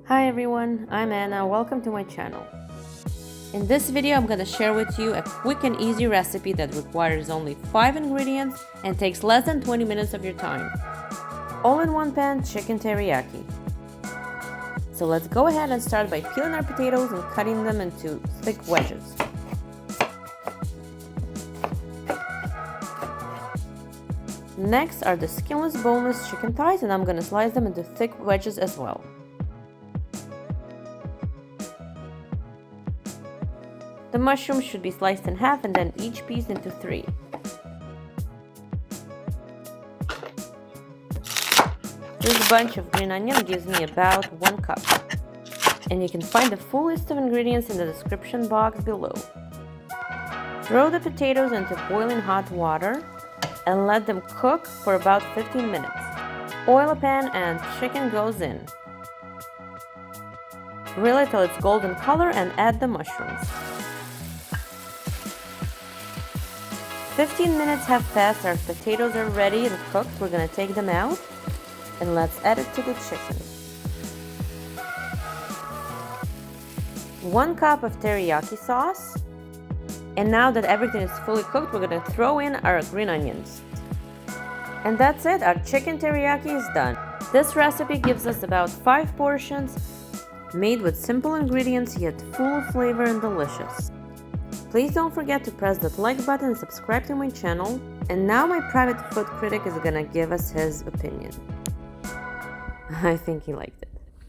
Hi everyone, I'm Anna. Welcome to my channel. In this video, I'm gonna share with you a quick and easy recipe that requires only 5 ingredients and takes less than 20 minutes of your time. All-in-one pan chicken teriyaki. So let's go ahead and start by peeling our potatoes and cutting them into thick wedges. Next are the skinless, boneless chicken thighs, and I'm gonna slice them into thick wedges as well. The mushrooms should be sliced in half and then each piece into 3. This bunch of green onion gives me about 1 cup. And you can find the full list of ingredients in the description box below. Throw the potatoes into boiling hot water and let them cook for about 15 minutes. Oil a pan and chicken goes in. Grill it till it's golden color and add the mushrooms. 15 minutes have passed, our potatoes are ready and cooked. We're going to take them out and let's add it to the chicken. 1 cup of teriyaki sauce. And now that everything is fully cooked, we're going to throw in our green onions. And that's it, our chicken teriyaki is done. This recipe gives us about 5 portions, made with simple ingredients yet full of flavor and delicious. Please don't forget to press that like button and subscribe to my channel. And now my private food critic is gonna give us his opinion. I think he liked it.